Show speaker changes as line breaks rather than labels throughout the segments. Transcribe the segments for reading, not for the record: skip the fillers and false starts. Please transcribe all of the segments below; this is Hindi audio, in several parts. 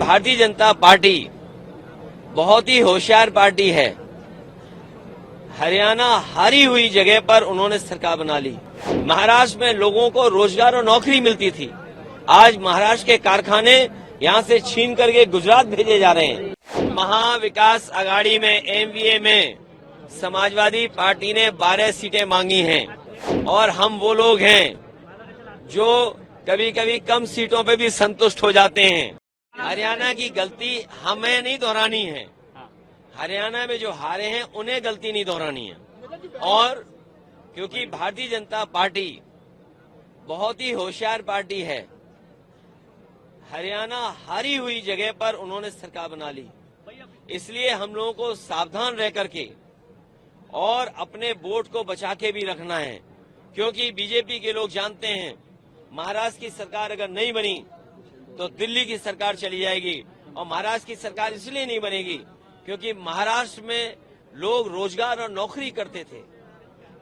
भारतीय जनता पार्टी बहुत ही होशियार पार्टी है। हरियाणा हारी हुई जगह पर उन्होंने सरकार बना ली। महाराष्ट्र में लोगों को रोजगार और नौकरी मिलती थी, आज महाराष्ट्र के कारखाने यहां से छीन करके गुजरात भेजे जा रहे हैं। महाविकास आघाड़ी में एमवीए में समाजवादी पार्टी ने 12 सीटें मांगी हैं और हम वो लोग हैं जो कभी कभी कम सीटों पे भी संतुष्ट हो जाते हैं। हरियाणा की गलती हमें नहीं दोहरानी है, हरियाणा में जो हारे हैं उन्हें गलती नहीं दोहरानी है। और क्योंकि भारतीय जनता पार्टी बहुत ही होशियार पार्टी है, हरियाणा हारी हुई जगह पर उन्होंने सरकार बना ली, इसलिए हम लोगों को सावधान रह करके और अपने वोट को बचा के भी रखना है। क्योंकि बीजेपी के लोग जानते हैं महाराष्ट्र की सरकार अगर नहीं बनी तो दिल्ली की सरकार चली जाएगी, और महाराष्ट्र की सरकार इसलिए नहीं बनेगी क्योंकि महाराष्ट्र में लोग रोजगार और नौकरी करते थे,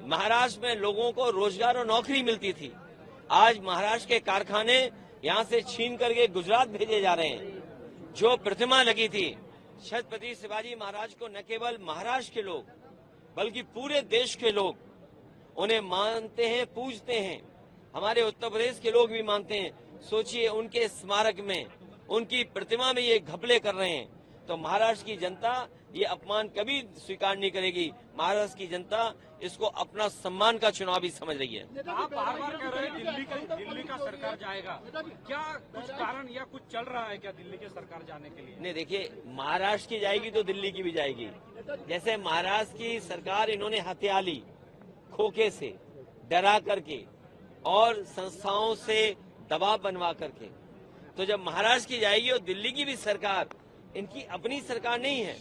महाराष्ट्र में लोगों को रोजगार और नौकरी मिलती थी, आज महाराष्ट्र के कारखाने यहां से छीन करके गुजरात भेजे जा रहे हैं। जो प्रतिमा लगी थी छत्रपति शिवाजी महाराज को न केवल महाराष्ट्र के लोग बल्कि पूरे देश के लोग उन्हें मानते हैं, पूजते हैं, हमारे उत्तर प्रदेश के लोग भी मानते हैं। सोचिए उनके स्मारक में, उनकी प्रतिमा में ये घपले कर रहे हैं, तो महाराष्ट्र की जनता ये अपमान कभी स्वीकार नहीं करेगी। महाराष्ट्र की जनता इसको अपना सम्मान का चुनाव भी समझ रही है।
आप बार बार कह रहे हैं दिल्ली का सरकार जाएगा, क्या कुछ कारण या कुछ चल रहा है क्या दिल्ली के सरकार जाने के लिए?
नहीं, देखिए महाराष्ट्र की जाएगी तो दिल्ली की भी जाएगी। जैसे महाराष्ट्र की सरकार इन्होंने हत्या ली खोखे से, डरा करके और संस्थाओं से दबाव बनवा करके, तो जब महाराष्ट्र की जाएगी और दिल्ली की भी सरकार इनकी अपनी सरकार नहीं है,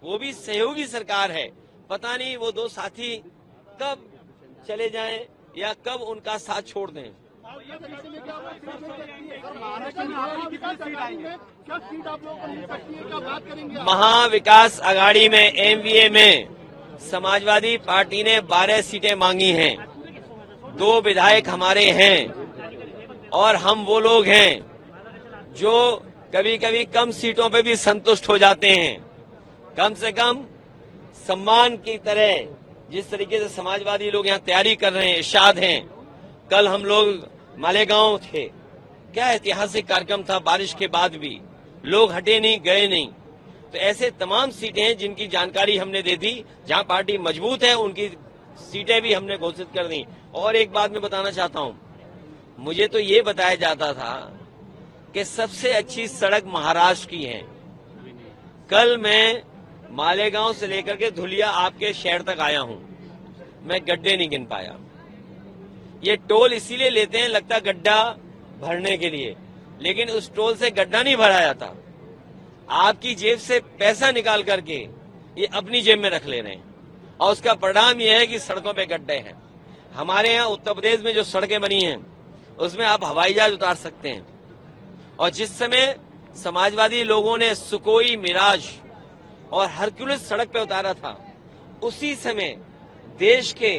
वो भी सहयोगी सरकार है। पता नहीं वो दो साथी कब चले जाएं या कब उनका साथ छोड़ दें। महाविकास आघाड़ी में एमवीए में समाजवादी पार्टी ने 12 सीटें मांगी हैं, 2 विधायक हमारे हैं और हम वो लोग हैं जो कभी कभी कम सीटों पे भी संतुष्ट हो जाते हैं। कम से कम सम्मान की तरह जिस तरीके से समाजवादी लोग यहाँ तैयारी कर रहे हैं, इरशाद हैं। कल हम लोग मालेगांव थे, क्या ऐतिहासिक कार्यक्रम था, बारिश के बाद भी लोग हटे नहीं, गए नहीं। तो ऐसे तमाम सीटें हैं जिनकी जानकारी हमने दे दी, जहां पार्टी मजबूत है उनकी सीटें भी हमने घोषित कर दी। और एक बात मैं बताना चाहता हूं, मुझे तो ये बताया जाता था कि सबसे अच्छी सड़क महाराष्ट्र की है। कल मैं मालेगांव से लेकर के धुलिया आपके शहर तक आया हूं, मैं गड्ढे नहीं गिन पाया। ये टोल इसीलिए लेते हैं, लगता गड्ढा भरने के लिए, लेकिन उस टोल से गड्ढा नहीं भरा जाता। आपकी जेब से पैसा निकाल करके ये अपनी जेब में रख ले रहे हैं, और उसका परिणाम यह है कि सड़कों पे गड्ढे हैं। हमारे यहाँ उत्तर प्रदेश में जो सड़कें बनी हैं उसमें आप हवाई जहाज उतार सकते हैं, और जिस समय समाजवादी लोगों ने सुकोई, मिराज और हरक्यूलिस सड़क पे उतारा था, उसी समय देश के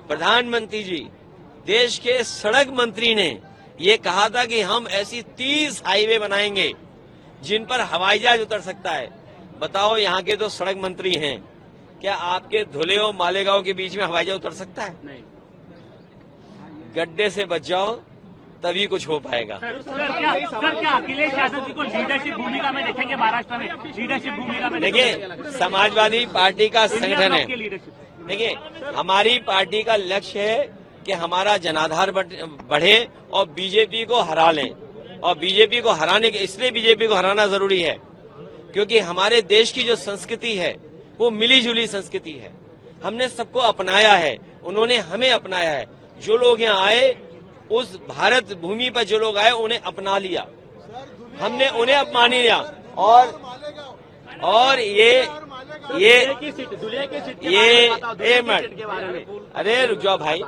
प्रधानमंत्री जी, देश के सड़क मंत्री ने ये कहा था कि हम ऐसी 30 हाईवे बनाएंगे जिन पर हवाई जहाज उतर सकता है। बताओ, यहाँ के तो सड़क मंत्री हैं, क्या आपके धुले और मालेगांव के बीच में हवाई जहाज उतर सकता है? नहीं। गड्ढे से बच जाओ तभी कुछ हो पाएगा।
सर क्या अखिलेश यादव जी को लीडरशिप भूमिका में देखेंगे महाराष्ट्र में? लीडरशिप भूमिका में
देखिए, समाजवादी पार्टी का संगठन है। देखिए, हमारी पार्टी का लक्ष्य है कि हमारा जनाधार बढ़े और बीजेपी को हरा लें। और बीजेपी को हराने के, इसलिए बीजेपी को हराना जरूरी है क्योंकि हमारे देश की जो संस्कृति है वो मिली जुली संस्कृति है। हमने सबको अपनाया है, उन्होंने हमें अपनाया है। जो लोग यहाँ आए, उस भारत भूमि पर जो लोग आए उन्हें अपना लिया, हमने उन्हें अपना लिया। और ये अरे रुक जाओ भाई,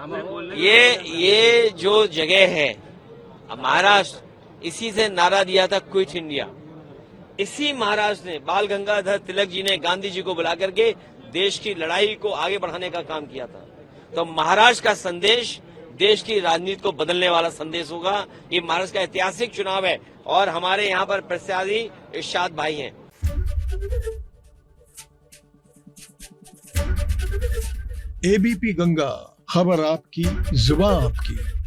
ये जो जगह है महाराष्ट्र, इसी से नारा दिया था क्विट इंडिया। इसी महाराष्ट्र ने, बाल गंगाधर तिलक जी ने गांधी जी को बुला करके देश की लड़ाई को आगे बढ़ाने का काम किया था। तो महाराष्ट्र का संदेश देश की राजनीति को बदलने वाला संदेश होगा। ये महाराष्ट्र का ऐतिहासिक चुनाव है, और हमारे यहाँ पर प्रत्याशी इरशाद भाई हैं।
एबीपी गंगा, खबर आपकी, जुबान आपकी।